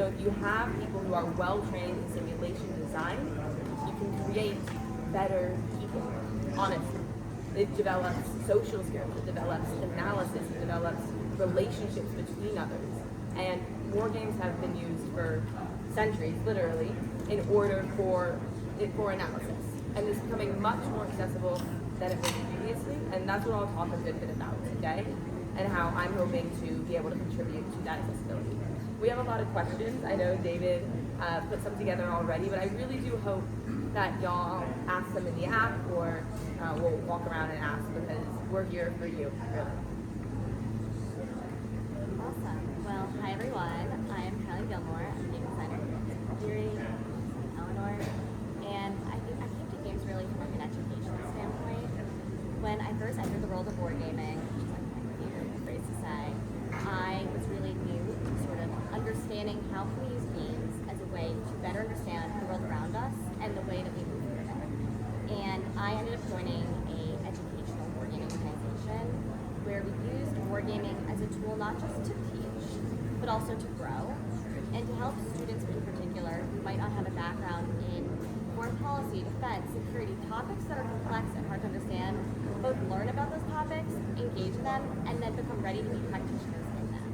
so if you have people who are well trained in simulation design, you can create better people, honestly. It develops social skills, it develops analysis, it develops relationships between others. And war games have been used for centuries, literally, in order for analysis. And it's becoming much more accessible than it was previously, and that's what I'll talk a good bit about today, and how I'm hoping to be able to contribute to that accessibility. We have a lot of questions. I know David put some together already, but I really do hope that y'all ask them in the app, or we'll walk around and ask, because we're here for you, really. Awesome. Well, hi everyone. I am Kylie Gilmore. I'm a game designer here in Eleanor, and I came to games really from an educational standpoint. When I first entered the world of wargaming, which is like my favorite phrase to say, I was really new to sort of understanding how can we use games as a way to better understand the world around us and the way that we move through it. And I ended up joining a educational wargaming organization where we used wargaming as a tool not just to teach, but also to grow, and to help students in particular who might not have a background in foreign policy, defense, security, topics that are complex and hard to understand, both learn about those topics, engage in them, and then become ready to be practitioners in them.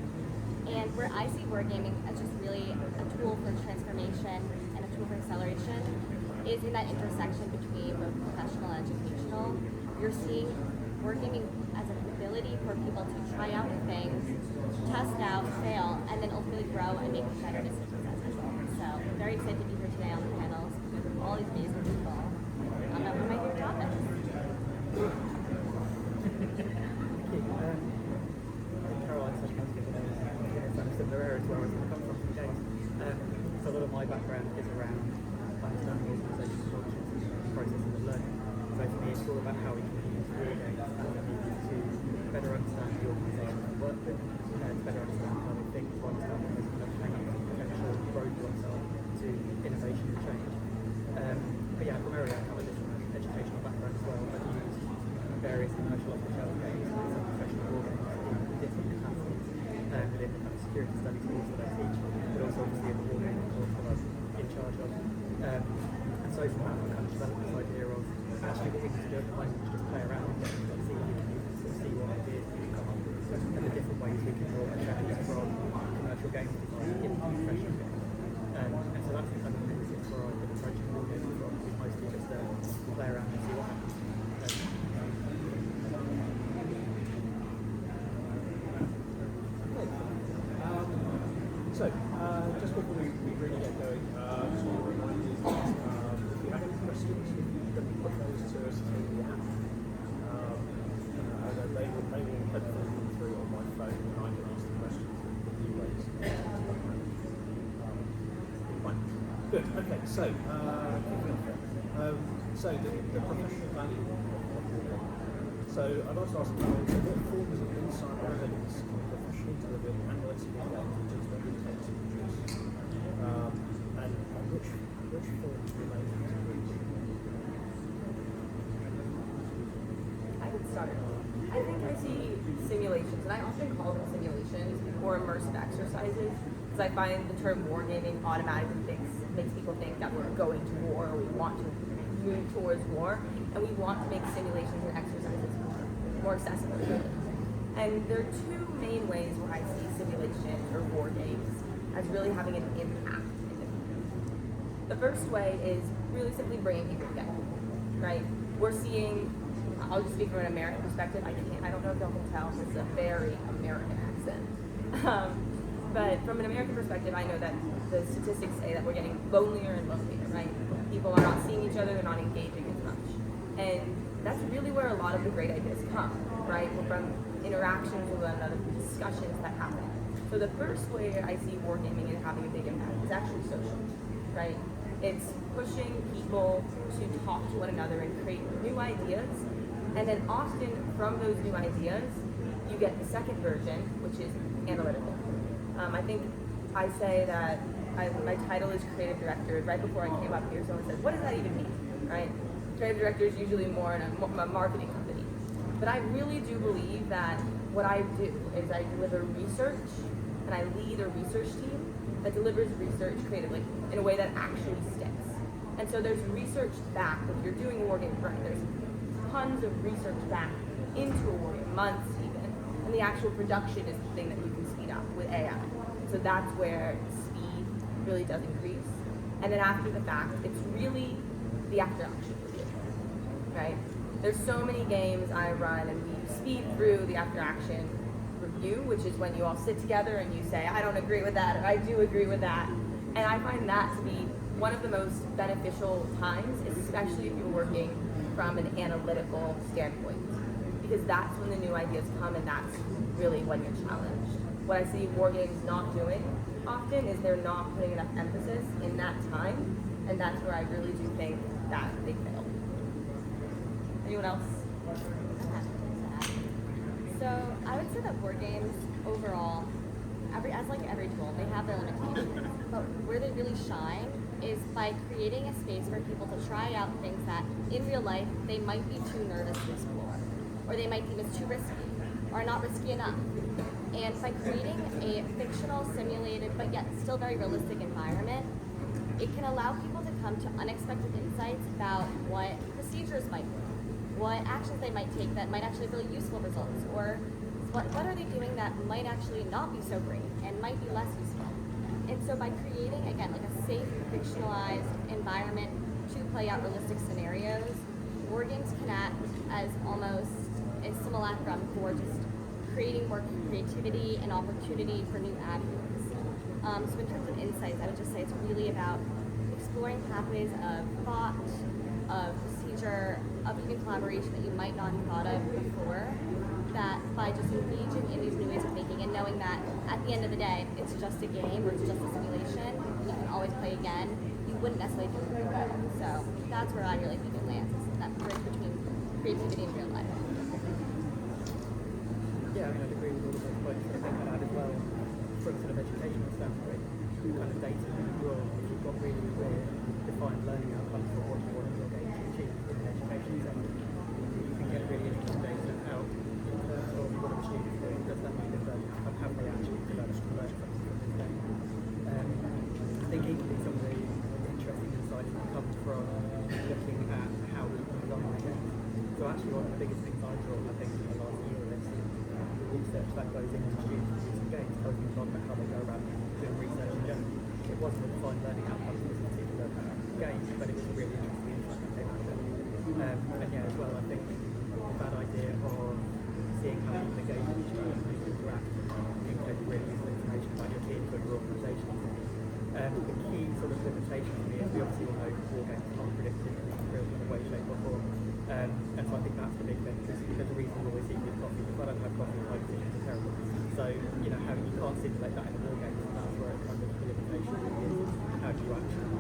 And where I see wargaming as just really a tool for transformation and a tool for acceleration is in that intersection between both professional and educational. You're seeing wargaming as an ability for people to try out new things, test out, fail, and then ultimately grow and make better decisions as a result. So I'm very excited to be here today on the panels with all these amazing people about one of my favorite topics. Similar areas where I come from games. So a lot of my background is around understanding organisation functions and processes of learning. So for me, it's all about how we can use war games as a means to better understand the organisation we work with, to better understand how we think, to understand what those kind of hang-ups and potential roadblocks are to innovation and change. But yeah, primarily I have a different educational background as well. I've used various commercial off-the-shelf games and some professional war games in different capacities within the kind of security studies course that I teach, but also obviously in the war gaming course that I'm in charge of. And so from that, I kind of developed this idea of actually the thing to do at the moment is just play around with games and see what we can use to see what ideas we can come up with and the different ways we can draw a change from commercial games design into professional games. And so that's the kind of basis where I've been approaching war gaming from, is mostly just play around and see what happens. So, just before we really get going, just want to remind you that if you have any questions, you can put those to us through the app. And then they will hopefully come through on my phone and I can ask the questions that you raise. Fine. Good, okay, so, kicking off then. So, the professional value of wargaming. So, I'd like to ask you, what forms of insight or evidence can professionally deliver analytical games which is very intense to produce? And which forms remain to reach? I could start. I think I see simulations, and I often call them simulations or immersive exercises, because I find the term wargaming automatically makes people think that we're going to war, or we want to move towards war, and we want to make simulations and exercises more accessible. And there are two main ways where I see simulations or war games as really having an impact in the community. The first way is really simply bringing people together, right? We're seeing, I'll just speak from an American perspective. I don't know if y'all can tell, it's a very American accent. But from an American perspective, I know that the statistics say that we're getting lonelier and lonelier, right? People are not seeing each other, they're not engaging as much. And that's really where a lot of the great ideas come, right? From interactions with one another, discussions that happen. So the first way I see wargaming and having a big impact is actually social, right? It's pushing people to talk to one another and create new ideas. And then often from those new ideas, you get the second version, which is analytical. I think I say that my title is creative director. Right before I came up here, someone said, what does that even mean, right? Creative director is usually more in a marketing company. But I really do believe that what I do is I deliver research and I lead a research team that delivers research creatively in a way that actually sticks. And so there's research back, if you're doing a war game right, there's tons of research back into a war game, months even, and the actual production is the thing that you can speed up with AI. So that's where speed really does increase. And then after the fact, it's really the after action review, right? There's so many games I run and we speed through the after action review, which is when you all sit together and you say, I don't agree with that, or I do agree with that. And I find that to be one of the most beneficial times, especially if you're working from an analytical standpoint, because that's when the new ideas come and that's really when you're challenged. What I see war games not doing often is they're not putting enough emphasis in that time, and that's where I really do think that they fail. Anyone else? So I would say that board games overall, as like every tool, they have their limitations. But where they really shine is by creating a space for people to try out things that in real life they might be too nervous to explore, or they might deem as too risky, or not risky enough. And by creating a fictional, simulated, but yet still very realistic environment, it can allow people to come to unexpected insights about what procedures might work, what actions they might take that might actually have really useful results, or what are they doing that might actually not be so great and might be less useful. And so by creating, again, like a safe, fictionalized environment to play out realistic scenarios, war games can act as almost a simulacrum for just creating more creativity and opportunity for new avenues. So in terms of insights, I would just say it's really about exploring pathways of thought, of procedure, of even collaboration that you might not have thought of before, that by just engaging in these new ways of thinking and knowing that at the end of the day, it's just a game or it's just a simulation, and you can always play again, you wouldn't necessarily do it well. So that's where I really think it lands, is that bridge between creativity and real life. Yeah, I mean, I'd agree with all of those points. I think I'd add as well, from sort of educational standpoint, kind of data you draw, if you've got really clear, defined learning outcomes for what you want your game to achieve in an education setting, you can get really interesting data out in terms of what a student's doing, does that mean that have they actually developed something from this game. I think equally some of the interesting insights that come from looking at how we can design the game. So actually one of the biggest things I draw, I think, in the last year of this research that goes into students producing games tells you a lot about how they go about doing research in general. It wasn't a defined learning outcome for this particular game, but it was a really interesting insight that came out of it. And yeah, as well, I think that idea of seeing how people engage with each other and how you interact can get really useful information about your teams or your organisation. The key sort of limitation for me is we obviously all know war games aren't predicted in a way, shape or form. And so I think that's the big thing, because there's a reason we always eat with coffee. If I don't have coffee, my decisions are terrible. So, you know, how you can't simulate that in a war game, and that's where it kind of the limitation is. How do you actually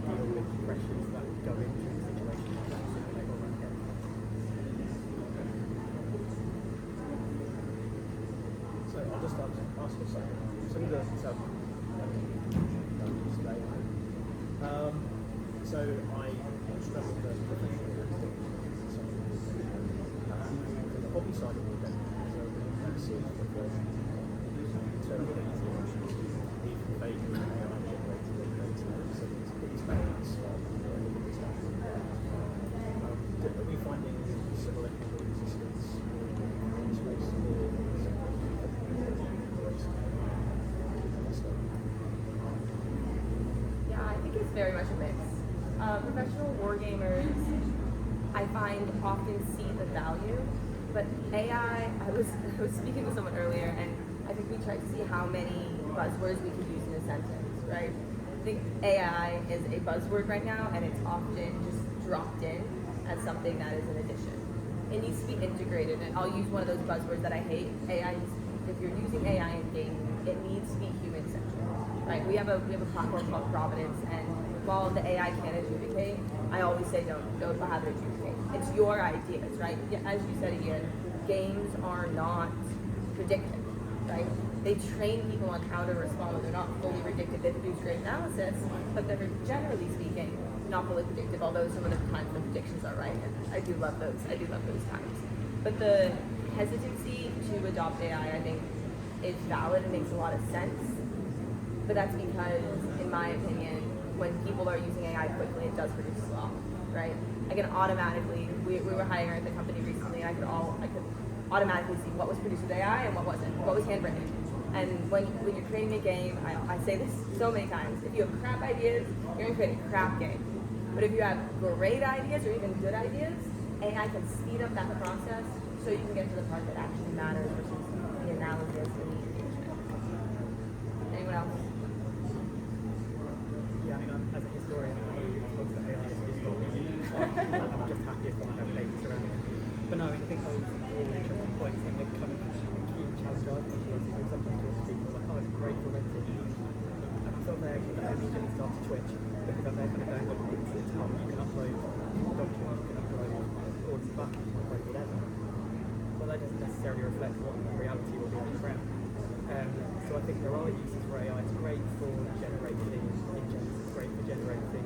deal with the pressures that go into a situation like that, simulate or run game? So I'll just ask a second. Some of the today. So I struggle with the professional the hobby side of it. So let's see how it goes. In terms of even fake AI generated so it's balance. Are we finding similar resistance in space Yeah, I think it's very much a mix. Professional wargamers, I find, often see the value, but AI, I was speaking to someone earlier, and I think we tried to see how many buzzwords we could use in a sentence, right? I think AI is a buzzword right now, and it's often just dropped in as something that is an addition. It needs to be integrated, and I'll use one of those buzzwords that I hate. If you're using AI in gaming, it needs to be human-centric, right? We have a platform called Providence, and while the AI can adjudicate, I always say don't have it adjudicate. It's your ideas, right? As you said again, games are not predictive, right? They train people on how to respond. They're not fully predictive. They produce great analysis, but they're generally speaking not fully predictive, although some of the times the predictions are right. And I do love those times. But the hesitancy to adopt AI, I think, is valid and makes a lot of sense. but that's because, in my opinion, when people are using AI quickly, it does produce slop, right? I can automatically, we were hiring at the company recently, and I could automatically see what was produced with AI and what wasn't, what was handwritten. And when you're creating a game, I say this so many times, if you have crap ideas, you're gonna create a crap game. But if you have great ideas or even good ideas, AI can speed up that process so you can get to the part that actually matters, which is the analysis and the engagement. Anyone else? Yeah, I mean, as a historian, I love that AI is useful. I'm just happy if I have data surrounding it. But no, I think those are all interesting points, and the kind of key challenge I've got is when sometimes talk to people like, oh, it's great for renting. And I'm sort of there, and I immediately start to twitch because I'm there kind of going, look, it's hard. You can upload documents, you can upload all these buttons, you can upload whatever. But that doesn't necessarily reflect what the reality will be on the ground. So I think there are uses for AI. It's great for generating images, it's great for generating fake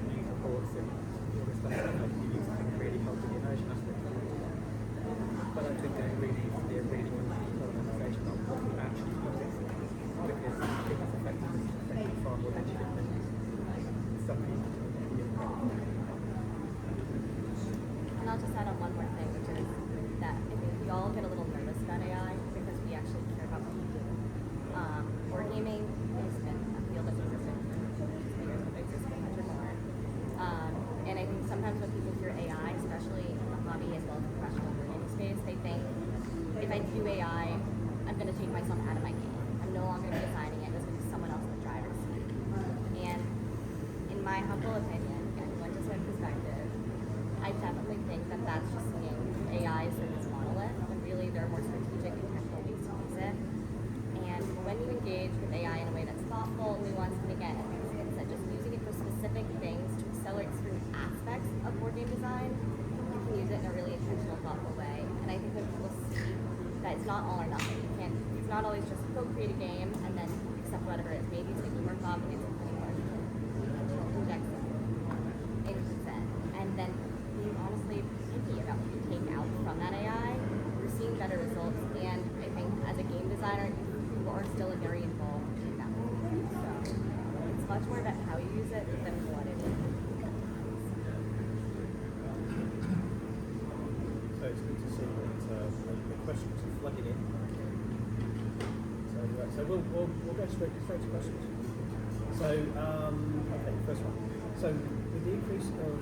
news reports and all this stuff that can be used to really help with the immersion aspect. But I think there really needs to be a really detailed conversation about what we actually use it for, because I think it's affecting far more negative than some people do. And I'll just add on one more thing, which is that I think we all get a little nervous about AI because we actually care about what we do. Wargaming has been a field that's existed for years, but exists for 100 more. And I think sometimes when people hear AI, especially in the hobby as well as the professional wargaming space, they think if I do AI, I'm going to take myself out of my game. I'm no longer going to be designing it. There's going to be someone else in the driver's seat. And in my humble opinion, again, one just perspective, I definitely think that that's just seeing AI as this monolith, when really there are more strategic, intentional ways to use it. And when you engage with AI in a way that's thoughtful, nuanced, and again, it's just using it for specific things to accelerate certain aspects of board game design, you can use it in a really intentional, thoughtful way. And I think when people see that it's not all or nothing, it's not always just go create a game and then accept whatever it is. Maybe it's making more thought, maybe it's something more intentional indexing in consent. And then being honestly picky about what you take out from that AI, we're seeing better results. And I think as a game designer, you are still very involved in that. So it's much more about how you use it than what it is. So it's good to see that the questions are flooding in. So we'll go straight to questions. So okay, first one. So with the increase of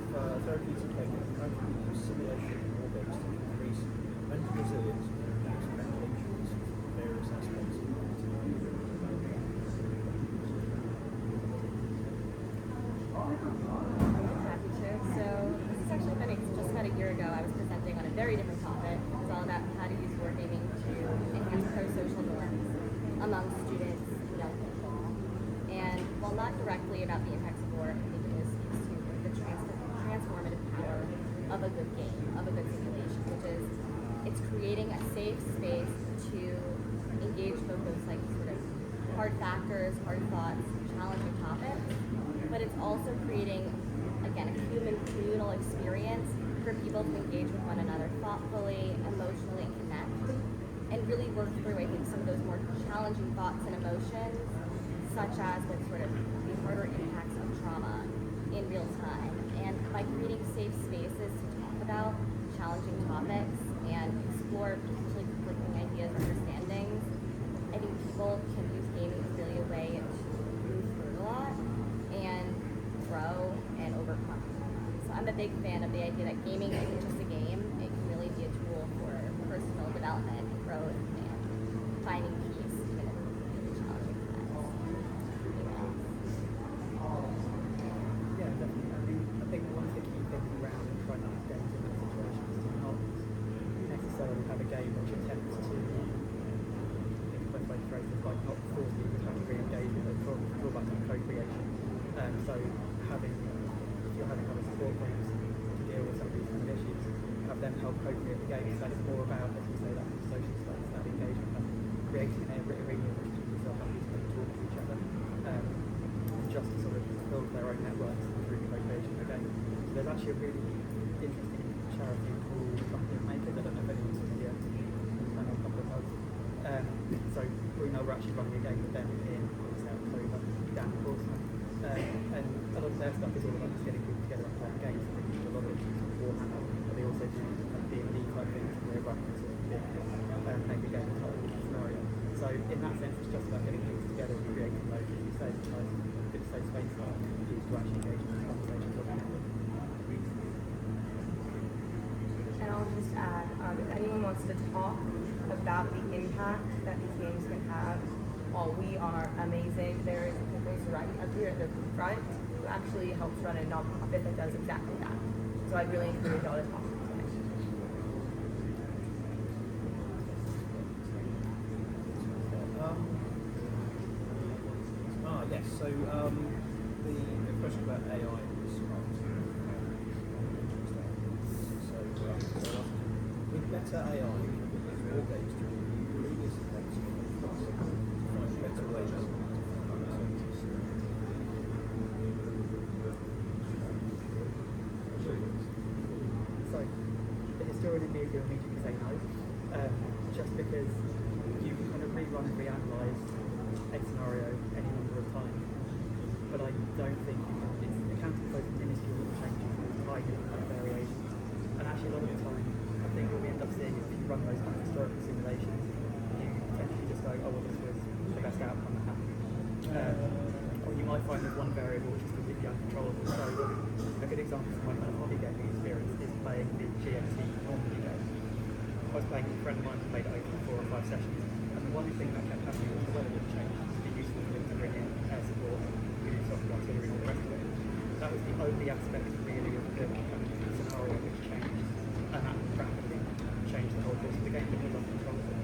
therapeutic technique, how can we use simulation or games to increase mental resilience and reduce mental injuries from various aspects of Happy to. So this is actually funny because just about a year ago I was presenting on a very different topic. It was all about how to use wargaming to enhance pro-social norms among students and young people. And while not directly about the impacts of war, I think it speaks to the transformative power of a good game, of a good simulation, which is it's creating a safe space to engage both those like sort of hard factors, hard thoughts, challenging topics, but it's also creating, again, a human communal experience for people to engage with one another thoughtfully, emotionally, connect, and really work through, I think, some of those more challenging thoughts and emotions, such as what sort of the harder impacts of trauma in real time. And by creating safe spaces to talk about challenging topics and explore potentially conflicting ideas or understandings, I think people can use gaming as really a way to move through a lot and grow and overcome. So I'm a big fan of the idea that gaming isn't just a game, it can really be a tool for personal development, growth, and finding peace even in really challenging times. Yeah, definitely. I mean, I think one of the key things around trying to use games in that situation is to not necessarily have a game which attempts to, in best way to phrase it, like not force people to have a re-engagement, but draw back to co-creation. So if you're having other support groups to deal with some of these kind of issues, have them help co-create the game. So that is more about, as you say, that social space, that engagement, that creating an arena in which people feel happy to talk to each other, and just to sort of build their own networks through co-creation of the game. So there's actually a really interesting charity called Company of Makers. I don't know if anyone's familiar with the panel, a couple of us. So we know we're actually running a game with them in their stuff is all about just getting people together and playing games. They do a lot of Warhammer, but they also do D&D type things where they're running sort of big, maybe game type scenario. So in that sense, it's just about getting people together and creating those, as you say, nice, good safe space for people to actually engage in these conversations. And I'll just add, if anyone wants to talk about the impact that these games can have, while we are amazing, there is a people's right up here at the front who actually helps run a nonprofit that does exactly that. So I'd really encourage y'all to talk to them. Yes, so the question about AI is so with better AI, more games to review this find better ways of So, the historian in me will immediately say no, just because you can kind of rerun and reanalyze a scenario any number of times, but I don't think it's accounting for those minuscule changes, those tiny kind of variations, and actually a lot of the time, I think what we end up seeing is if you run those kind of historical simulations, you potentially just go, oh well, this was the best outcome that happened. Or you might find there's one variable which is completely uncontrollable. So a good example from my kind of hobby gaming experience is playing the GMT Normandy game. I was playing with a friend of mine who played it over 4 or 5 sessions, and the one thing that kept happening was the weather would change. It'd be useful for them to bring in air support, sort of artillery and all the rest of it. That was the only aspect really of the kind of scenario which changed, and that rapidly changed the whole course of the game, but it was uncontrollable.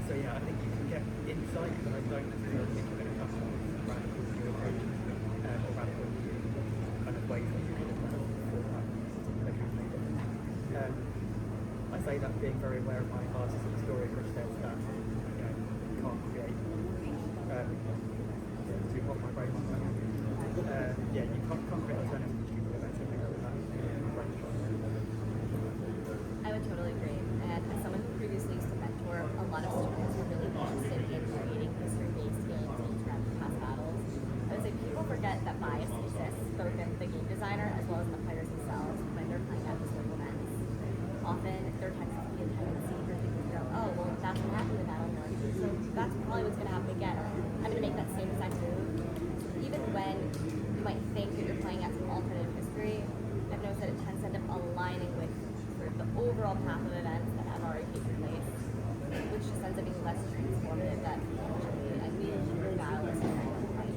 So yeah, I think you can get insight, but I don't necessarily think you're going to come up with radical new approaches or radical new kind of ways that you can for that particular campaign. I say that being very aware of my biases of the story, which says that you can't create too hot my brain on that. You can't create alternatives which people are better than that. I would totally agree. And as someone who previously used to mentor a lot of students who are really interested in creating history-based games to interact with past battles, I would say people forget that bias exists both in the game designer as well as in the players themselves when they're playing at historical events. Often there tends to be a tendency for people to go, oh, well, that's what happened in Battle 1, so that's probably what's going to happen again. Or I'm going to make that same exact move. Even when you might think that you're playing at some alternative history, I've noticed that it tends to end up aligning with sort of the overall path of events that have already taken place, which just ends up being less transformative that actually I feel the battle is kind of like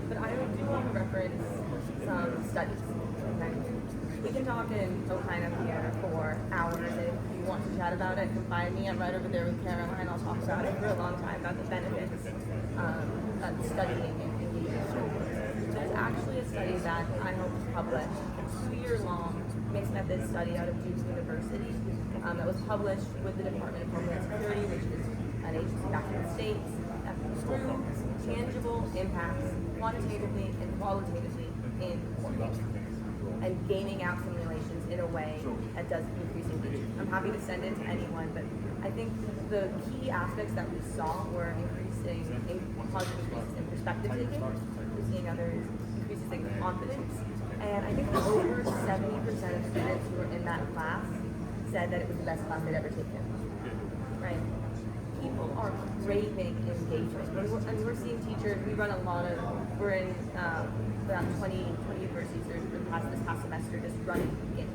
But I do want to reference some studies. Okay? We can talk in Ohio here for hours. If you want to chat about it, come find me. I'm right over there with Caroline. I'll talk about it for a long time about the benefits of studying and engaging. There's actually a study that I helped publish, a 2-year-long mixed method study out of Duke University that was published with the Department of Homeland Security, which is an agency back in the States, that proves tangible impacts quantitatively and qualitatively in war games and gaming out simulations in a way that does increase engagement. I'm happy to send it to anyone, but I think the key aspects that we saw were increasing positive increases in perspective taking, we're seeing others increases in confidence, and I think over 70% of students who were in that class said that it was the best class they'd ever taken. Right? People are craving engagement. And we're seeing teachers, we run a lot of, we're in about 20 universities this past semester just running games.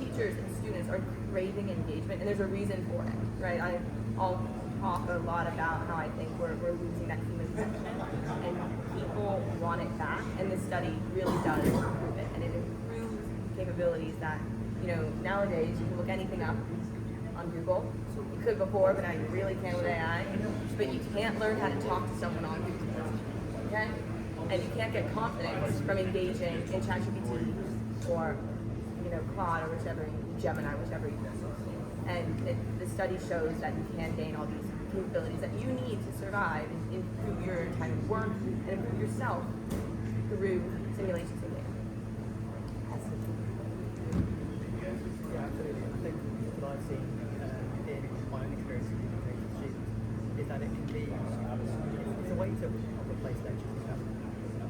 teachers and students are craving engagement, and there's a reason for it, right? I'll talk a lot about how I think we're losing that human connection, and people want it back, and this study really does improve it, and it improves capabilities that, nowadays you can look anything up on Google. You could before, but now you really can with AI, but you can't learn how to talk to someone on Google, okay? And you can't get confidence from engaging in ChatGPT or Claude or Gemini, whichever you use. And the study shows that you can gain all these capabilities that you need to survive and improve your time of work and improve yourself through simulations and data. Yeah, absolutely. I think what I've seen in my own experience with educating students is that it can be, it's a way to replace lectures,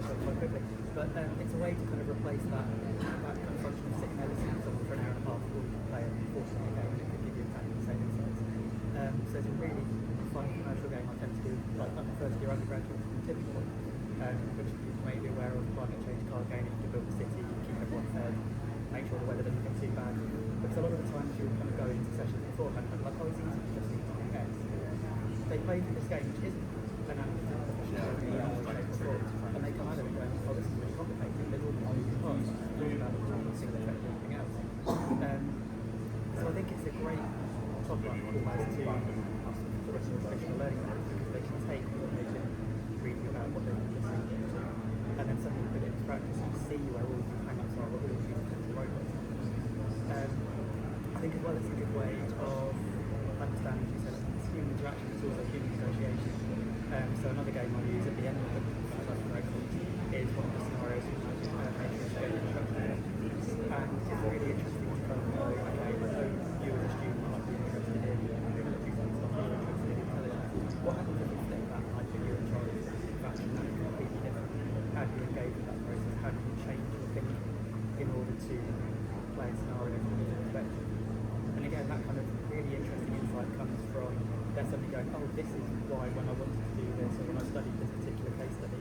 quite quickly, but it's a way to kind of replace that kind of function of sitting there listening to someone for an hour and a half who will play a 40-minute game and it could give you exactly the same insights. So it's a really fun commercial game I tend to do, like first year undergraduates, typically, which you may be aware of, climate change card game, you can build a city, keep everyone fed, make sure the weather doesn't get too bad. Because a lot of the times you'll kind of go into sessions beforehand and like, oh, it's easy, you just need to do X. They play through this game, which isn't an active professional before, and they come out of it going, oh, this is really complicated. There's all the moving parts, talking about the time, things affect everything else. So I think it's a great top-up almost to the rest of the professional learning methods, because they can take what they've been reading about, what they've been listening to, and then suddenly put it into practice and see where all these hang-ups are, what all these potential roadblocks are. I think as well it's a good way of understanding, as you said, it's human interaction, it's also human negotiation. So another game I use at the end of the is one of the scenarios which I matrix game instruction. And it's really interesting to kind of know, okay, so you as a student might be interested in military stuff, you're interested in intelligence. What happens if you flip that and I put you in charge of that and that's completely different? How do you engage with that process? How do you change your thinking in order to play a scenario from a different perspective? And again, that kind of really interesting insight comes from they're suddenly going, oh, this is why when I wanted to do this or when I studied this particular case study,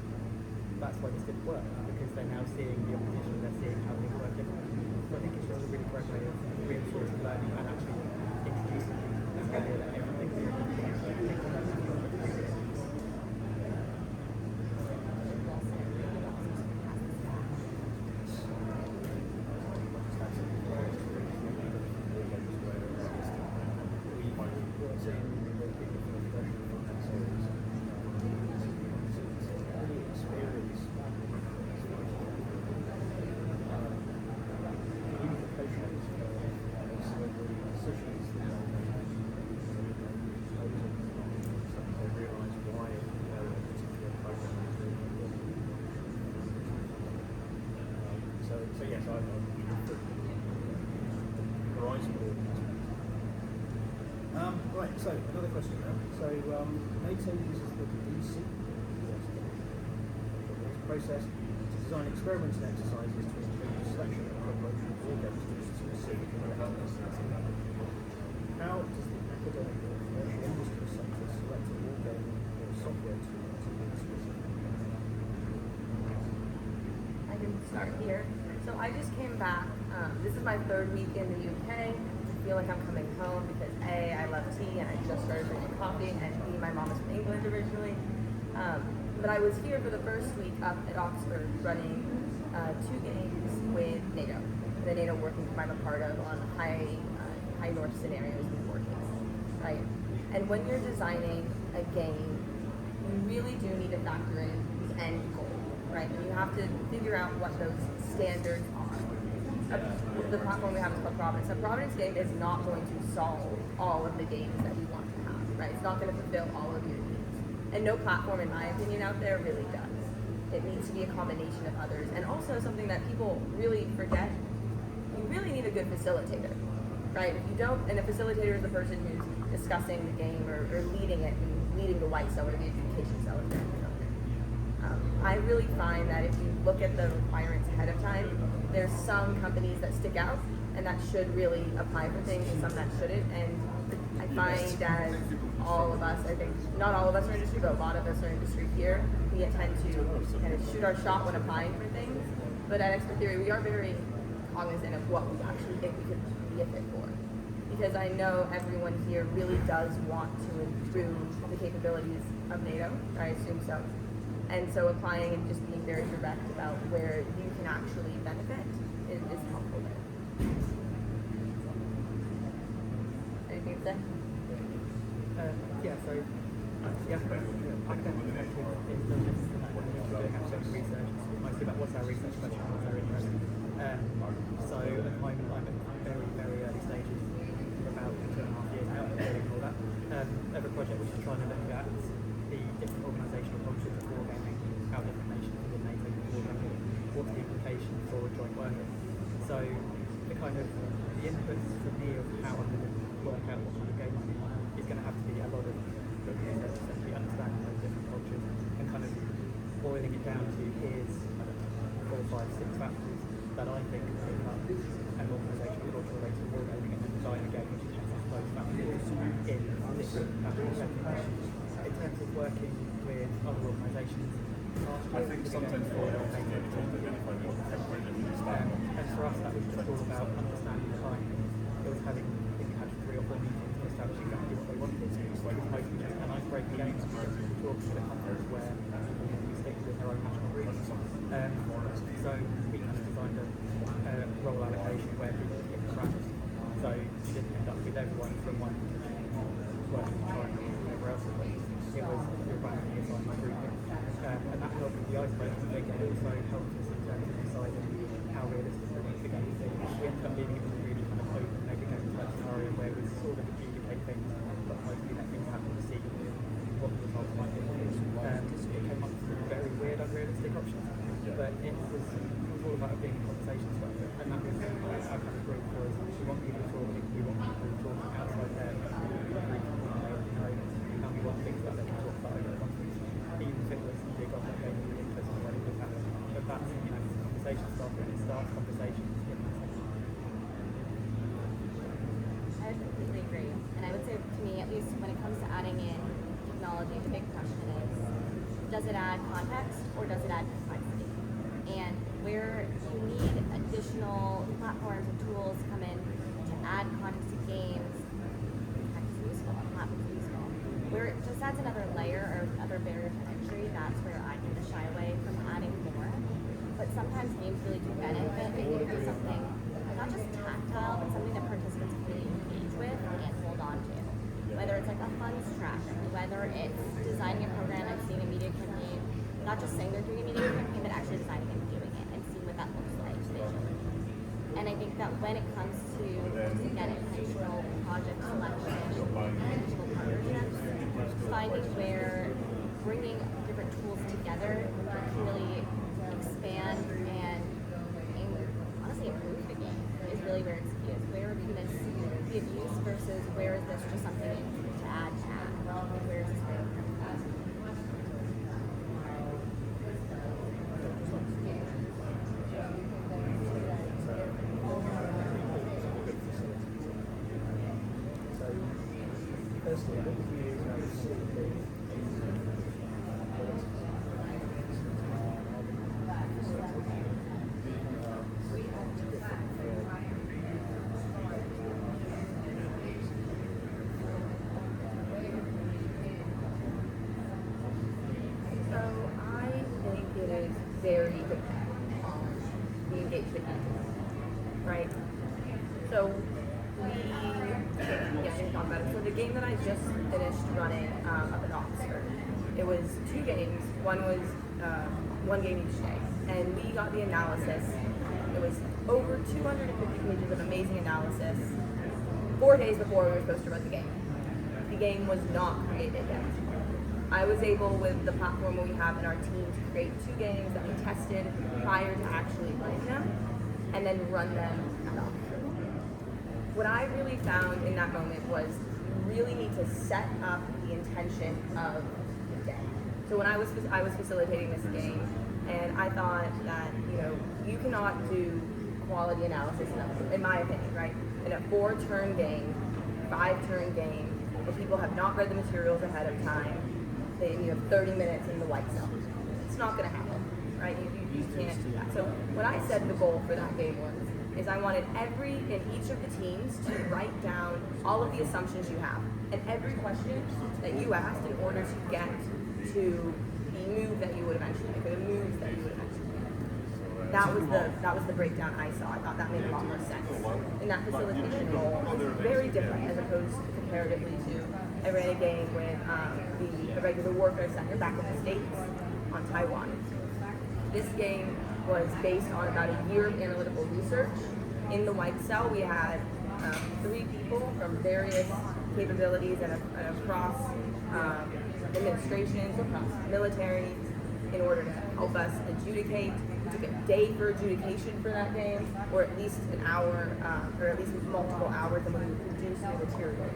that's why this didn't work, because they're now seeing the opposition, they're seeing how things work differently. So I think it's just a really great way of reinforcing learning and actually introducing this idea that everything's So yes, I horizon right, so another question now. So NATO uses the DSET process to design experiments and exercises to include the selection and preparation of war games to specific relevance. How does the academic or commercial industry sector select a war game or software tool to be specific? I can start here. So I just came back. This is my third week in the UK. I feel like I'm coming home because A, I love tea and I just started drinking coffee, and B, my mom is from England originally. But I was here for the first week up at Oxford running 2 games with NATO. The NATO working group I'm a part of on high north scenarios and war cases, right? And when you're designing a game, you really do need to factor in the end goal, right? And you have to figure out what those standards are. The platform we have is called Providence. A Providence game is not going to solve all of the games that we want to have, right? It's not going to fulfill all of your needs. And no platform, in my opinion, out there really does. It needs to be a combination of others. And also something that people really forget, you really need a good facilitator, right? If you don't, and a facilitator is the person who's discussing the game or leading it, and leading the white cell or the education cell. I really find that if you look at the requirements ahead of time, there's some companies that stick out and that should really apply for things and some that shouldn't. And I find as all of us, I think, not all of us are industry, but a lot of us are industry here, we tend to kind of shoot our shot when applying for things. But at Expert Theory, we are very cognizant of what we actually think we could be a fit for. Because I know everyone here really does want to improve the capabilities of NATO, I assume so. And so applying and just being very direct about where you can actually benefit is helpful there. Anything to say? Yeah, so academic perspective is no different from that when you're doing academic research. It's mostly about what's our research question, what's our interest. So at the moment I'm at very, very early stages, for about 2.5 years now, doing all that. Every project which is trying to look at the different organisational cultures of wargaming, how different nations within NATO can wargaming, what's the implication for joint working. So the kind of the inputs for me of how I'm going to work out what kind of game I'm in is going to have to be a lot of looking at essentially understanding those different cultures and kind of boiling it down to here's 4, 5, 6 factors that I think make up an organisational culture related to wargaming, and then design a game which tests those factors in different settings. In terms of working with other organisations, I think sometimes for an alternative to identify what the project is about. and for us that was just all about understanding the client. It was having, I think we had 3 or 4 meetings to establish exactly what they wanted. It's like mostly just an icebreaker game, talking to the countries where we stick with their own national groups. So we kind of designed a role allocation where people could get ranks. So we didn't end up with everyone from one working in China or wherever else it was. It was we were randomly assigned by grouping. And that helped with the icebreaker thing. It also helped us in terms of deciding how realistic we want the game to be. We ended up leaving it with a really kind of open mega game type scenario where we sort of adjudicate things, but mostly let things happen to see what the results might be. It came up with some very weird, unrealistic options, but it was all about being a conversation starter, and that was our kind of group was we want people talking, we want people talking outside their group, and we want things that they can talk about over conference. Even if it was big on that game, really interesting what it was happening. But that's, it's a conversation starter, and it starts conversations in that sense. I would completely agree. And I would say, to me, at least when it comes to adding in technology, the big question is, does it add context or does it add complexity? And where you need additional platforms and tools to come in to add context to games, tech is useful, platforms are useful. Where it just adds another layer or another barrier to entry, that's where I tend to shy away from adding more. But sometimes games really do benefit if you do something not just tactile, but something that participants really engage with and hold on to. Whether it's like a funds track, whether it's designing a program and seeing a media campaign, not just saying they're doing a media campaign, but actually designing and doing it and seeing what that looks like visually. And I think that when it comes to, just again, intentional project selection, intentional partnerships, finding where bringing different tools together can really expand and honestly improve the game is really where it's key. Is where can this be of use versus where is this just something to add to add? Where is this going? Firstly, what would you see So I think it is very dependent on the engagement needs, right? So we can talk about it. So the game that I just finished running up at Oxford, it was 2 games. One was 1 game each day, and we got the analysis. It was over 250 pages of amazing analysis 4 days before we were supposed to run the game. The game was not created yet. I was able, with the platform we have in our team, to create 2 games that we tested prior to actually running them, and then run them at Oxford. What I really found in that moment was you really need to set up the intention of the day. So when I was facilitating this game, and I thought that, you cannot do quality analysis in my opinion, right? In a 4-turn game, 5-turn game, where people have not read the materials ahead of time, you have 30 minutes in the white zone. It's not going to happen, right? You can't do that. So what I said the goal for that game was, is I wanted in each of the teams to write down all of the assumptions you have and every question that you asked in order to get to the move that you would eventually make, or the moves that you would eventually make. That was the breakdown I saw. I thought that made a lot more sense. And that facilitation role is very different as opposed comparatively to I ran a game with the Regular Warfare Center back in the States on Taiwan. This game was based on about a year of analytical research. In the white cell, we had 3 people from various capabilities and across administrations, across military, in order to help us adjudicate. It took a day for adjudication for that game, or at least an hour, or at least multiple hours, and we would produce new materials.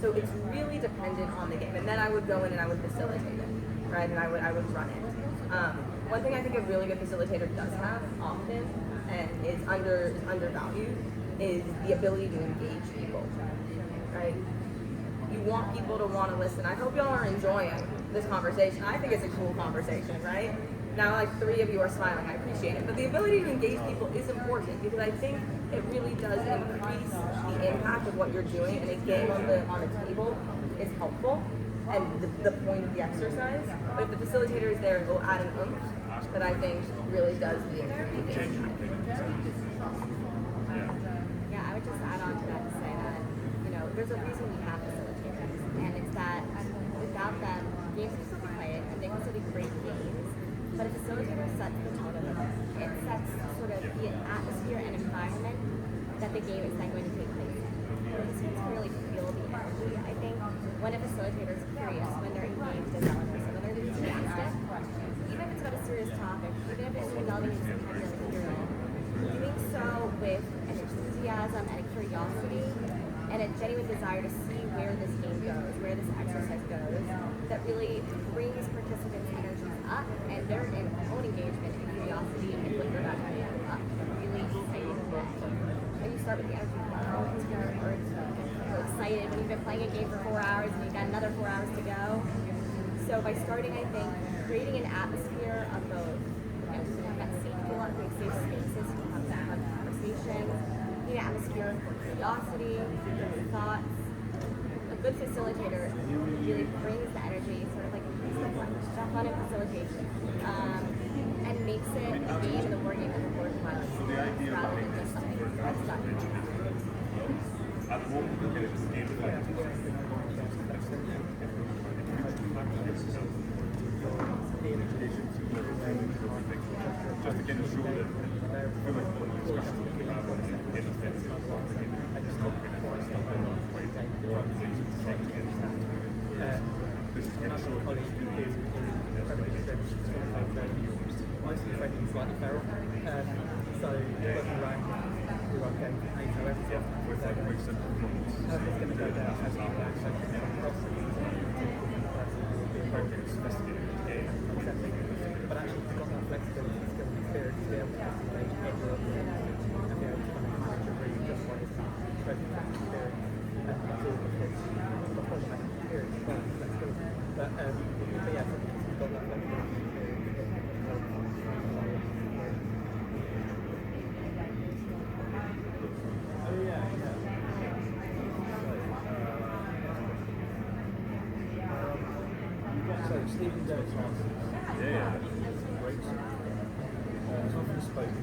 So it's really dependent on the game. And then I would go in and I would facilitate it, right? And I would run it. One thing I think a really good facilitator does have often and is undervalued is the ability to engage people, right? You want people to want to listen. I hope y'all are enjoying this conversation. I think it's a cool conversation, right? Now, like 3 of you are smiling. I appreciate it. But the ability to engage people is important because I think it really does increase the impact of what you're doing, and a game on the table is helpful and the point of the exercise. But if the facilitator is there, it will add an oomph that I think really does the impact. Yeah, I would just add on to that to say that, there's a reason we have facilitators, and it's that without them, games can still be played, and they can still be great games, but a facilitator sets the tone of the game. It sets sort of the atmosphere and environment that the game is then going to take place in. Participants can really feel the energy, I think, when a facilitator is curious, when they're engaged as elements, and when they're enthusiastic, even if it's about a serious topic, even if it's delving into some kind of material, doing so with an enthusiasm and a curiosity and a genuine desire to see where this game goes, where this exercise goes, that really brings participants' energies up and their own engagement and curiosity and what you're about to do up and really excited. When you start with the energy level, you're excited when you've been playing a game for 4 hours and you've got another 4 hours to go. So by starting, I think, creating an atmosphere of both, that safety, a lot of safe spaces to have that conversation, an atmosphere for curiosity, thoughts. A good facilitator really brings the energy, sort of like the fun of facilitation, and makes it a game and a war game and a worthwhile experience rather than just something that's done. Just to get assured that feel like what you're discussing in the fence. Slightly feral, so working around we run games with NATO everything. With like weeks and months. It's going to go down as we go, so Investigating the game. exactly. But actually, you've got that flexibility, skill, and experience to be able to engage everyone and be able to kind of manage a room just like it's present experience and that's all because you've got problematic experience as well as flexibility. But yeah, so you've got that flexibility. So, Stephen Dennis answers. Yeah. Great. It's often spoken.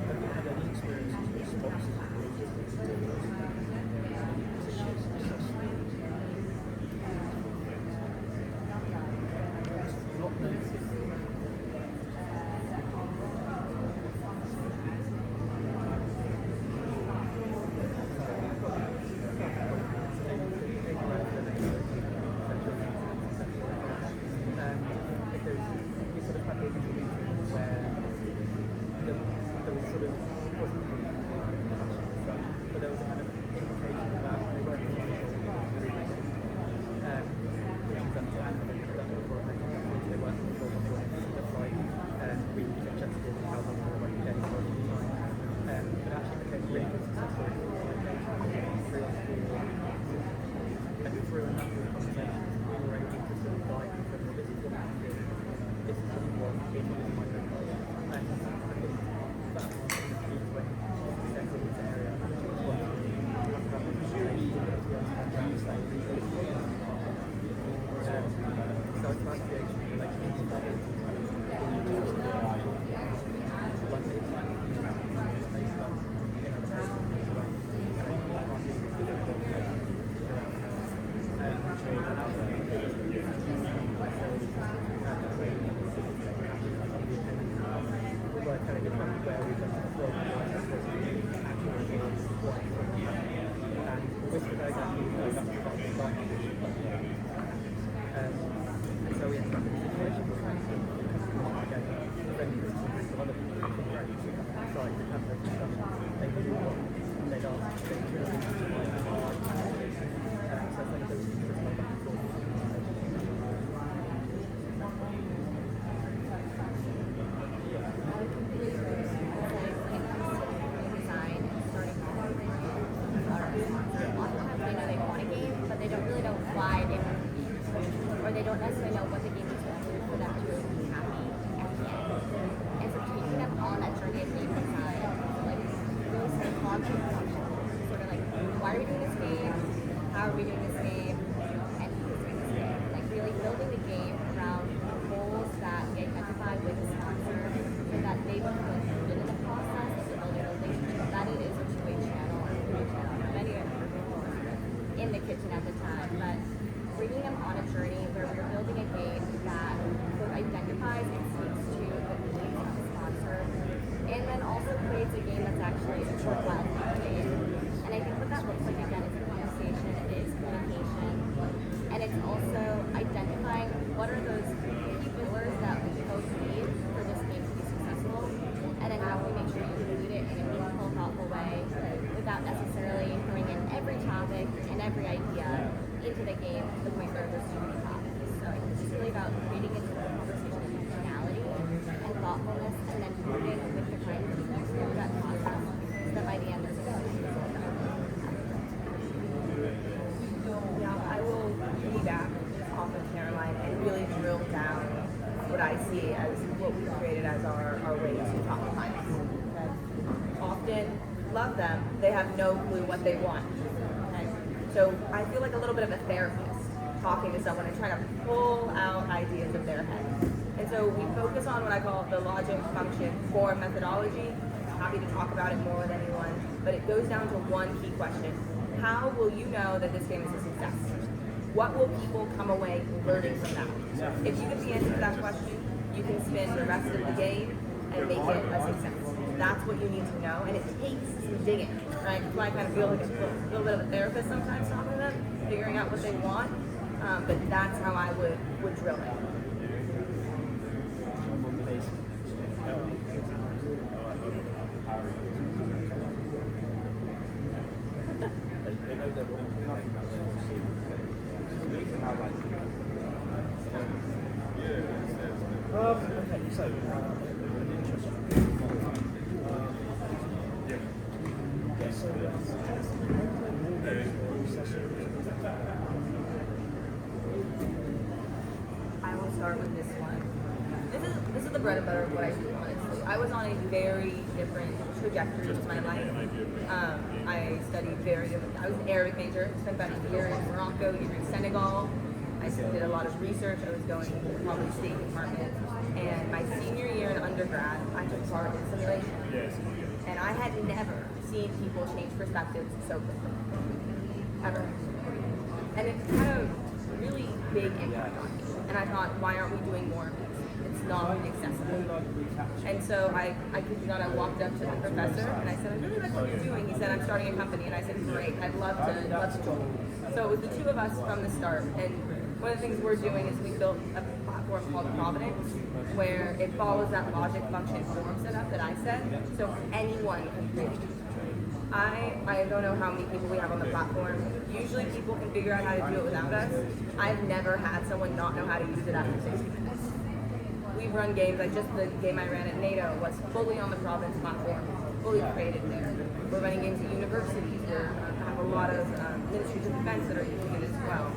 Have you had any experiences with sponsors and issues not negative? Because you sort of have the the time where we've done the full process was actually what and whisper those out, you know, that's and so we ended up in a situation where we had to come together, then we could talk to other people from the site and have those discussions. They knew what they'd asked, they knew what they wanted. So I think those things are back and forth. Or they don't necessarily know what the game is going to do for them to really be happy at the end. And so taking them on that journey of game design, like really psychological questions, sort of like, why are we doing this game? How are we doing this game? And who's doing this game? Like really building the game around the goals that we identify with the sponsor so that they will feel included in the process of building a relationship, that it is a two-way channel or a three-way channel. Many are in the kitchen at the time, but bringing them on a journey where we're building a game that both identifies and speaks to the needs of the sponsor, and then also creates a game that's actually a worthwhile game. And I think what that looks like again is conversation, it is communication, and it's also identifying what are those key pillars that we both need for this game to be successful, and then how we make sure you include it in a meaningful, thoughtful way without necessarily throwing in every topic and every idea into the game to the point where there's too many topics. So I think it's really about creating into the conversation intentionality and thoughtfulness, and then moving with the client through that process so that by the end there's a good result. Yeah, I will piggyback off of Caroline and really drill down what I see as what we've created as our way to talk to clients. Okay? Often love them, they have no clue what they want. Okay? So I feel like a little bit of a therapist talking to someone and trying to pull out ideas of their head. And so we focus on what I call the logic, function, form methodology. Happy to talk about it more with anyone, but it goes down to one key question. How will you know that this game is a success? What will people come away learning from that? If you get the answer to that question, you can spin the rest of the game and make it a success. That's what you need to know, and it takes some digging, right? So I kind of feel like a little bit of a therapist sometimes talking to them, figuring out what they want, but that's how I would drill it. Okay, so an interesting. I will start with this one. This is the bread and butter of what I do, honestly. I was on a very different trajectory to my life. I studied very different. I was an Arabic major, spent about a year in Morocco, a year in Senegal. I did a lot of research. I was going to the public State Department. And my senior year in undergrad, I took part in simulation. And I had never seen people change perspectives so quickly. Ever. And it had a really big impact on me. And I thought, why aren't we doing more of this? It's not accessible. And so I kid you not, I walked up to the professor and I said, I really like what you're doing. He said, I'm starting a company. And I said, great, I'd love to join. So it was the two of us from the start. And one of the things we're doing is we built a platform called Providence, where it follows that logic, function, form setup that I said, so anyone can create. I don't know how many people we have on the platform. Usually people can figure out how to do it without us. I've never had someone not know how to use it after 60 minutes. We've run games, like just the game I ran at NATO was fully on the Providence platform, fully created there. We're running games at universities where I have a lot of ministries of defense that are using it as well.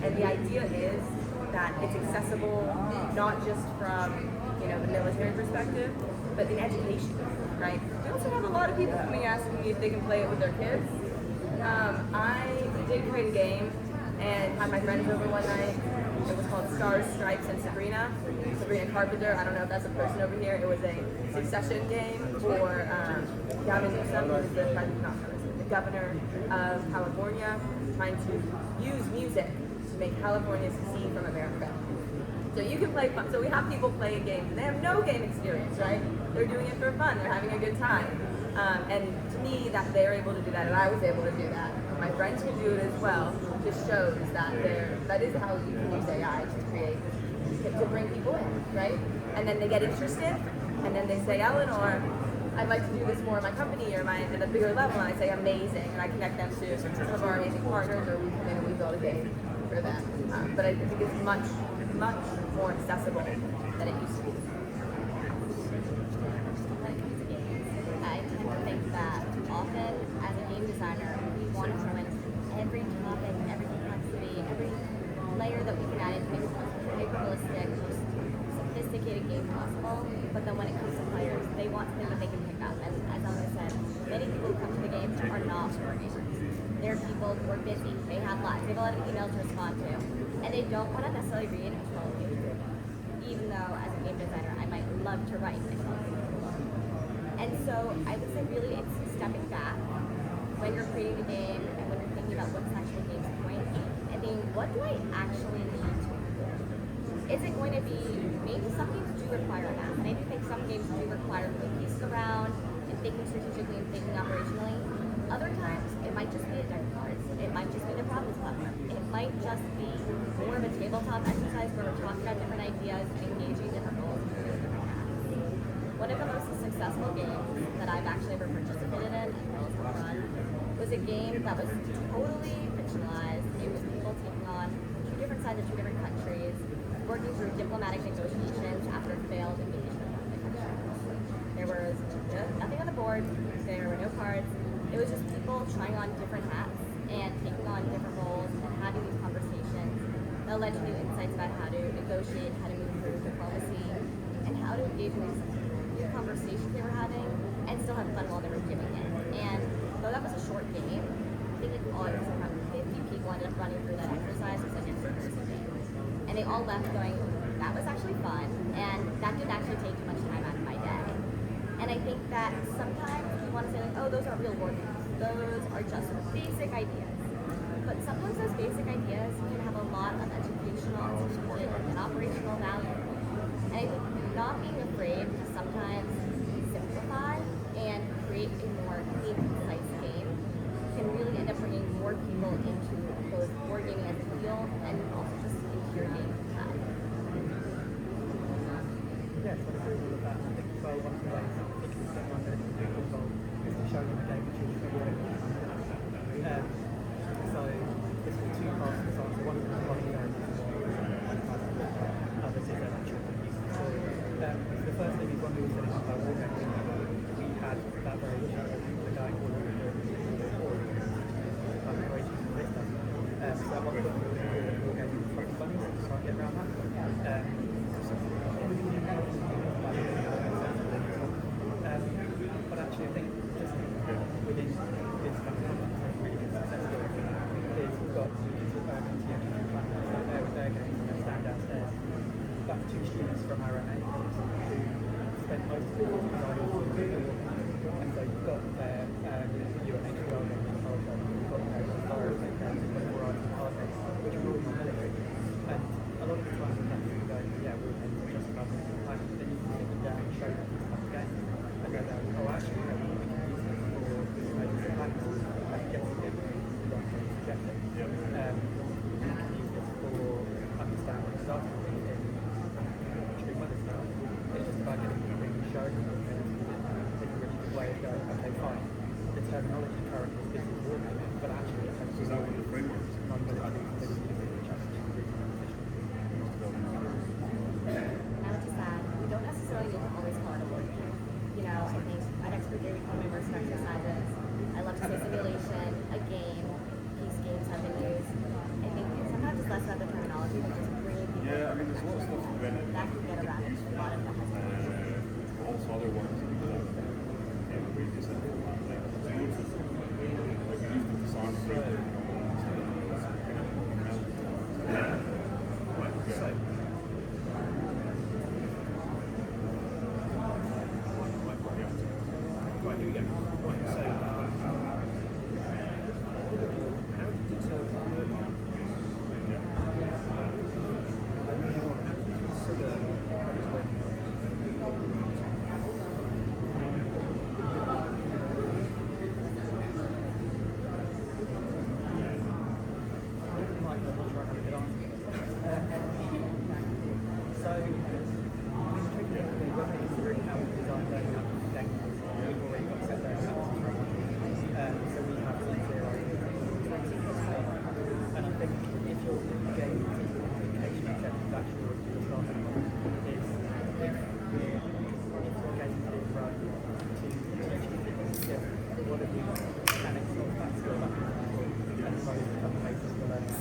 And the idea is that it's accessible not just from the military perspective, but in education, right? We also have a lot of people coming asking me if they can play it with their kids. I did create a game and had my friends over one night. It was called Stars, Stripes, and Sabrina Carpenter. I don't know if that's a person over here. It was a succession game for Gavin Newsom, who's the governor of California, trying to use music to make California secede from America. So you can play fun. So we have people playing games, and they have no game experience, right? they're doing it for fun. They're having a good time. And to me, that they're able to do that, and I was able to do that. My friends can do it as well. Just shows that that is how you can use AI to create, to bring people in, right? And then they get interested, and then they say, Eleanor, I'd like to do this more in my company or at a bigger level, and I say amazing, and I connect them to some of our amazing partners, or we come in and we build a game for them. But I think it's much, much more accessible than it used to be. When it comes to games, I tend to think that often as a game designer, we want to throw in every topic, every complexity, every layer that we can add into make it the most realistic, most sophisticated game possible. But then when it comes to players, they want something that they can pick up. And as I said, many people who come to the games are not war gamers. They're people who are busy, they have lives, they have a lot of emails to respond to, and they don't want to necessarily read a 12-page book. Even though as a game designer, I might love to write a 12-page book. And so I would say really it's stepping back when you're creating a game and when you're thinking about what's the actual game's point, and thinking, what do I actually need to do? Is it going to be, maybe some games do require a map, and I do think some games do require moving pieces around and thinking strategically and thinking operationally. Other times, it might just be a deck of cards. It might just be the problems platform. It might just be more of a tabletop exercise where we're talking about different ideas and engaging different roles and doing different tasks. One of the most successful games that I've actually ever participated in, as well as have run, was a game that was totally fictionalized. It was people taking on two different sides of two different countries, working through diplomatic negotiations after a failed invasion of one of the countries. There was nothing on the board. There were no cards. It was just people trying on different hats and taking on different roles and having these conversations that led to new insights about how to negotiate, how to move through diplomacy, and how to engage in these new conversations they were having and still have fun while they were doing it. And though that was a short game, I think like all it was around 50 people ended up running through that exercise with such a two-person game. And they all left going, that was actually fun, and that didn't actually take too much time out of my day. And I think that sometimes we want to say, like, oh, those aren't real war games. Those are just basic ideas. But sometimes those basic ideas can have a lot of educational, strategic, and operational value. And I think not being afraid to sometimes simplify and create a more clean, concise game can really end up bringing more people into both wargaming as a field and also just into your game time. Yeah, so I agree with that. I think as well, one of the ways that we can get one that is involved is to show them a game which is really so this was two parts of the song. So one of them was the others is actual so the first thing is when we were setting up our wargaming, we had that very issue of the guy called creating this stuff. So at one point we were doing wargaming fucking bunnies to try and get around that. But actually, I think just within this kind of really good success story is we've got there with their games and they stand downstairs. We've got two students from our MA who spent most of the time designing and so you've got their UNH World Game in culture, you've got their Environment games, you've got the variety of art games, which are all non-military. And a lot of the time we have people going, yeah, we're just about this time, then you can sit them down and show them this kind of game. And go down, oh, actually, no, we can use this for this emergency practice and get it in the right way to get it. We can use this for understanding disaster in extreme weather stuff. It's just about getting people in and showing them and it's a really good way of going, okay, fine. The terminology currently is business wargaming, but actually it has to do with frameworks. Non-military We don't necessarily need to always call it a war game. You know, I think at Expert Day we call them immersive exercises. I love to say simulation, a game, peace games have been used. I think sometimes it's less about the terminology, but just bringing people Yeah, I mean, there's a lot of stuff invented that can get around it. A lot of that has been used. but also other ones that we just had like used to disarm Right, here we go. Right, so how do you determine learning? How do you consider what is learning? of the mechanics of that skill that and so applications for learning.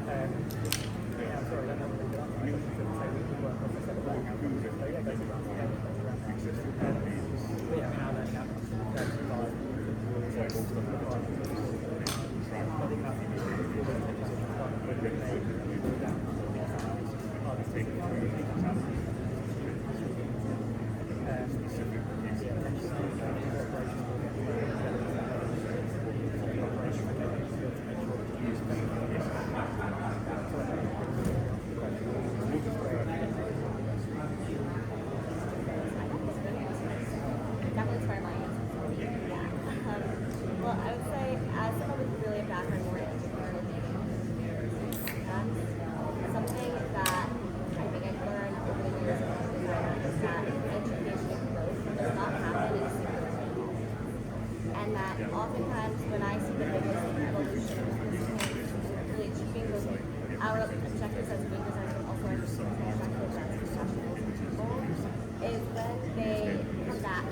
Yeah, I'm sorry, I don't know what to do. I think to say we work on the set of learning outcomes. So yeah, goes around the game, goes around that. But yeah, our learning outcomes goes live. So it's stuff like that. I think that's the technical part of the game. Definitely start my answer. Yeah. Well, I would say as someone with really a background more in educational that's something that I think I've learned over the years as a designer is that education and growth does not happen in a single day. And that oftentimes when I see the biggest evolution really achieving those our objectives as game designers but also our personal objectives as professionals and people is when they come back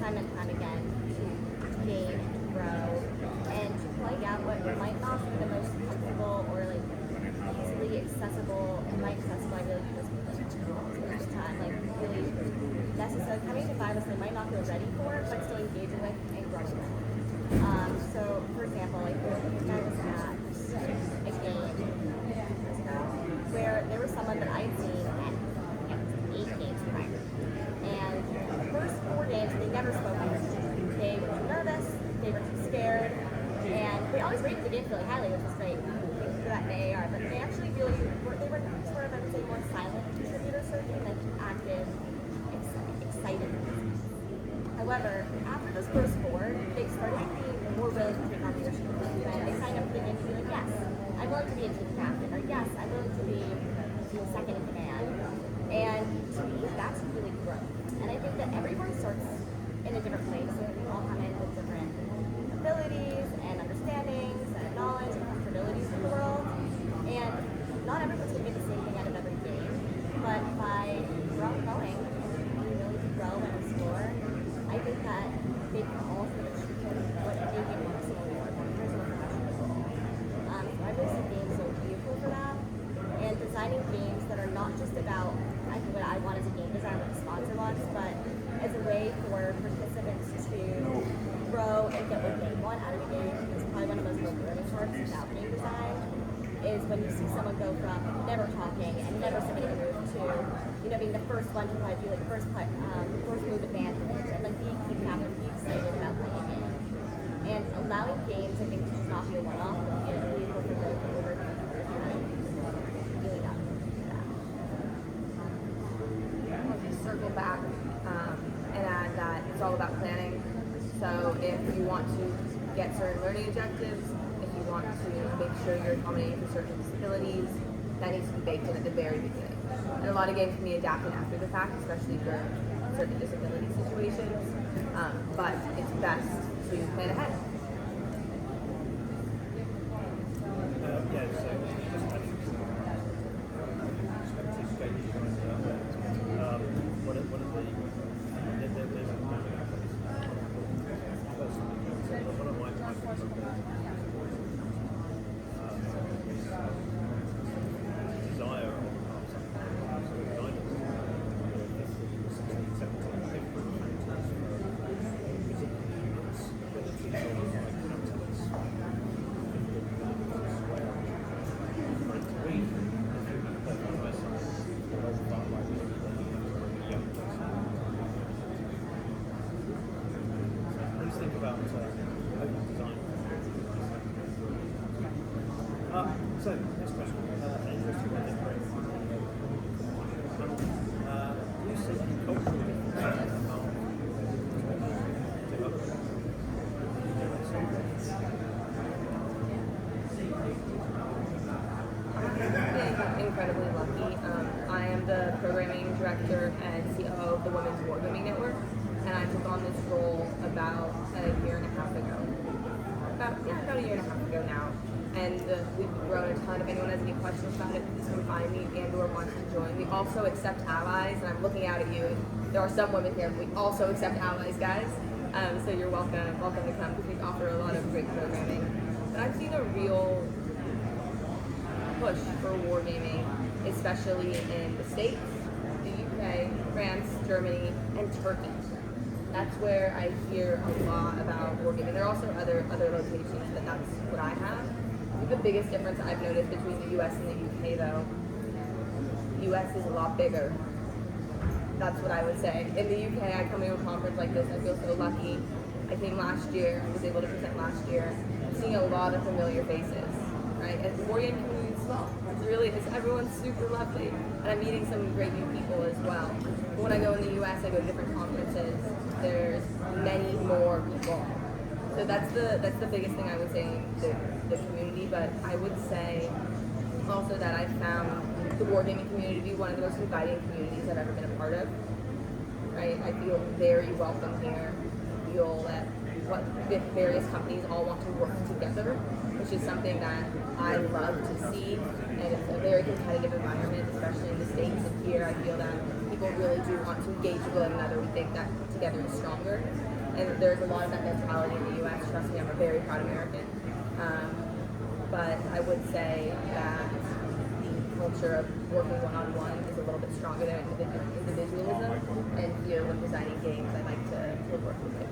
time and time again to gain and grow and to play out what might not be the most comfortable or like easily accessible and by accessible I really do this most time like really necessary coming to virus they might not feel ready for but still engaging with and growing with. So for example like I was at a game where there was someone that I'd seen at 8 games prior. And the first 4 games, they never spoke on their team. They were too nervous, they were too scared, and they always rated the games really highly, which was great for that AAR. But they actually really were, they were sort of, I would say, more silent contributors to the game than active, excited. However, after those first 4, they started to be more willing to take on leadership. And they kind of began to be like, yes, I'm willing to be a team captain, or yes, I'm willing to be second in command. And to me, that's really growth. And I think that everyone starts in a different place. So we all come in with different abilities and understandings and knowledge and comfortabilities in the world. And not everyone's going to get the same thing out of every game. But by growing and being willing to grow and explore, I think that they can all sort of achieve what they can personally or personal professional goal. So I really see games so beautiful for that. And designing games that are not just about I think what I want as a game designer, what the sponsor wants, but as a way for participants to grow and get what they want out of the game. It's probably one of the most rewarding parts about game design is when you see someone go from never talking and never submitting a move to, being the first one to probably do like first move advantage and like being keep captain, be excited about playing a game. And allowing games, I think, to just not be a one-off, but be a vehicle for growth over time. Really got that. I'll just circle back and add that it's all about planning. So if you want to get certain learning objectives, if you want to make sure you're accommodating for certain disabilities, that needs to be baked in at the very beginning. And a lot of games can be adapted after the fact, especially for certain disability situations. But it's best to plan ahead. Yeah, so just actually perspective game design. One of the one of my desire think about open design. So, next question. Interesting one. Do you see any cultural differences among Incredibly lucky. I am the programming director and COO of the Women's Wargaming Network, and I took on this role about a year and a half ago. About a year and a half ago now. And we've grown a ton. If anyone has any questions about it, please come find me and/or wants to join. We also accept allies, and I'm looking out at you. And there are some women here, but we also accept allies, guys. So you're welcome to come because we offer a lot of great programming. But I've seen a real push for wargaming, especially in the States, the UK, France, Germany, and Turkey. That's where I hear a lot about wargaming. There are also other locations, but that's what I have. I think the biggest difference I've noticed between the US and the UK, though, the US is a lot bigger. That's what I would say. In the UK, I come to a conference like this, I feel so lucky. I came last year, was able to present last year. I'm seeing a lot of familiar faces, right? And the wargaming community is small. Everyone's super lovely. And I'm meeting some great new people as well. But when I go in the US, I go to different conferences. There's many more people. So that's the biggest thing I would say in the community. But I would say also that I found the wargaming community to be one of the most inviting communities I've ever been a part of. Right? I feel very welcome here. I feel that the various companies all want to work together, which is something that I love to see. And it's a very competitive environment, especially in the States. And here I feel that people really do want to engage with one another. We think that together is stronger. And there's a lot of that mentality in the US. Trust me, I'm a very proud American. But I would say that the culture of working one-on-one is a little bit stronger than individualism. And here, when designing games, I like to work with it.